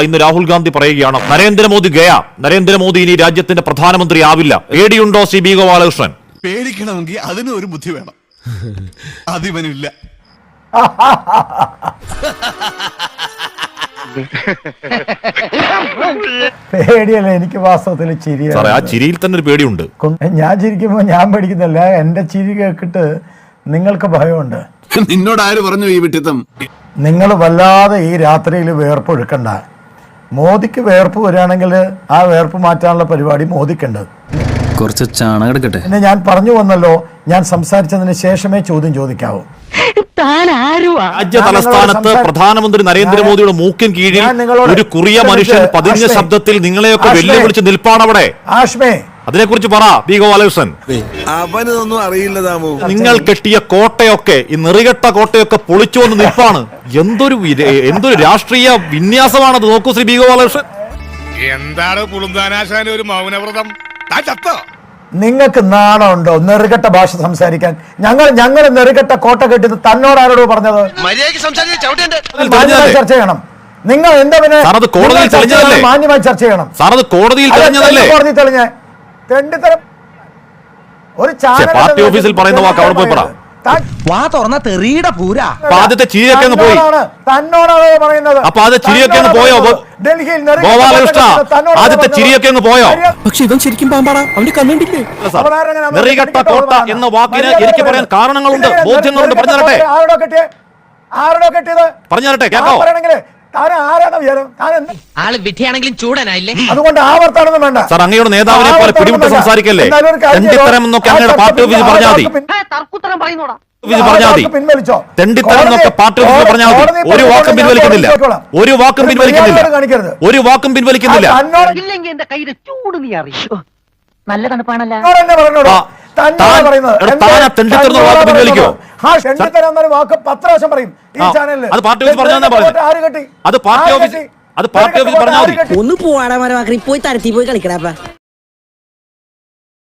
ഇന്ന് രാഹുൽ ഗാന്ധി പറയുകയാണ് നരേന്ദ്രമോദി നരേന്ദ്രമോദി ഇനി രാജ്യത്തിന്റെ പ്രധാനമന്ത്രി ആവില്ല. പേടിയുണ്ടോ സി ബി ഗോപാലകൃഷ്ണൻ? പേടിക്കണമെങ്കിൽ അതിന് ഒരു ബുദ്ധി വേണം, അതിവനില്ല. പേടിയല്ല, എനിക്ക് വാസ്തവത്തിൽ ചിരിയാണ്. ആ ചിരിയിൽ തന്നെ ഒരു പേടിയുണ്ട്. ഞാൻ ചിരിക്കുമ്പോൾ ഞാൻ പേടിക്കുന്നില്ല, എന്റെ ചിരി കേട്ടിട്ട് നിങ്ങൾക്ക് ഭയമുണ്ട്. നിന്നോട് ആര് പറഞ്ഞു ഈ വിട്ടിത്തം? നിങ്ങൾ വല്ലാതെ ഈ രാത്രിയിൽ വേർപ്പൊഴുക്കണ്ട. മോദിക്ക് വേർപ്പ് വരികയാണെങ്കിൽ ആ വേർപ്പ് മാറ്റാനുള്ള പരിപാടി മോദിക്കുണ്ട്. കുറച്ച് ചാണകം എടുക്കട്ടെ. പിന്നെ ഞാൻ പറഞ്ഞു വന്നല്ലോ, ഞാൻ സംസാരിച്ചതിന് ശേഷമേ ചോദ്യം ചോദിക്കാവൂ. രാജ്യ തലസ്ഥാനത്ത് പ്രധാനമന്ത്രി നരേന്ദ്രമോദിയുടെ മൂക്കിൻ കീഴിൽ ഒരു കുറിയ മനുഷ്യൻ പതിഞ്ഞ ശബ്ദത്തിൽ നിങ്ങളെയൊക്കെ വെല്ലുവിളിച്ച് നിൽപ്പാണവിടെ. ആഷ്മേ, അതിനെക്കുറിച്ച് പറ ബി ഗോപാലകൃഷ്ണൻ. അവനൊന്നും അറിയില്ല താമോ. നിങ്ങൾ കെട്ടിയ കോട്ടയൊക്കെ, ഈ നെറികെട്ട കോട്ടയൊക്കെ പൊളിച്ചു വന്ന് നിൽപ്പാണ്. എന്തൊരു രാഷ്ട്രീയ വിന്യാസമാണത്. നോക്കൂ ശ്രീ ബി ഗോപാലകൃഷ്ണൻ. എന്താണ് പുളുന്താനാശാന ഒരു മൗനവ്രതം? നിങ്ങൾക്ക് നാണമുണ്ടോ നെറുകെട്ട ഭാഷ സംസാരിക്കാൻ? ഞങ്ങൾ നെറുകെട്ട കോട്ട കെട്ടിയത് തന്നോട് ആരോടോ പറഞ്ഞത്? ചർച്ച ചെയ്യണം. നിങ്ങൾ എന്താ പിന്നെ മാന്യമായി ചർച്ച ചെയ്യണം. കോടതിയിൽ കോടതി തെളിഞ്ഞ തെണ്ടിത്തരം ഒരു പാർട്ടി ഓഫീസിൽ പറയുന്ന വാക്ക് അവിടെ പോയി പറ. വാ തുറന്ന തെറിയുടെ പൂരാ. ആദ്യത്തെ ചിരിയൊക്കെ അങ്ങ് പോയി. തന്നോടാണ് പറയുന്നത്. അപ്പൊ അത് ചിരിയൊക്കെ അങ്ങ് പോയോ ഗോപാലകൃഷ്ണ? ആദ്യത്തെ ചിരിയൊക്കെ അങ്ങ് പോയോ? പക്ഷെ ഇവൻ ശരിക്കും പാമ്പാടാ, അവന്റെ കണ്ടിട്ടില്ലേ? നെറികെട്ട കോട്ട എന്ന വാക്കിന് എനിക്ക് പറയാൻ കാരണങ്ങളുണ്ട്, ബോധ്യങ്ങളുണ്ട്. പറഞ്ഞു തരട്ടെ, പറഞ്ഞു തരട്ടെ, കേട്ടോ? ആള് വിധിയാണെങ്കിലും ചൂടനായില്ലേ? അതുകൊണ്ട് ആവർത്തനം വേണ്ട സാർ. അങ്ങയുടെ നേതാവിനെ പോലെ പിടിവിട്ട് സംസാരിക്കല്ലേ. തെണ്ടിത്തരം എന്നൊക്കെ അങ്ങയുടെ പാർട്ടി ഓഫീസിൽ പറഞ്ഞാൽ മതി. പിൻവലിച്ചോ? തെണ്ടിത്തരം എന്നൊക്കെ പാർട്ടി ഓഫീസിൽ പറഞ്ഞാൽ മതി. ഒരു വാക്കും പിൻവലിക്കുന്നില്ല, ഒരു വാക്കും പിൻവലിക്കുന്നില്ല, ഒരു വാക്കും പിൻവലിക്കുന്നില്ല. എന്റെ കയ്യില് ചൂട് നീ അറിയോ? നല്ല തണുപ്പാണല്ലോ. പിൻവലിക്കോ? വാക്ക് 10 പ്രാവശ്യം പറയും ഈ ചാനലിൽ. അത് പാർട്ടി ഓഫീസ് പറഞ്ഞാൽ അത് പാർട്ടി ഓഫീസ് പറഞ്ഞാൽ മതി. ഒന്ന് പോവാടാ മരമാക്കി പോയി തരത്തി പോയി കളിക്കടാ.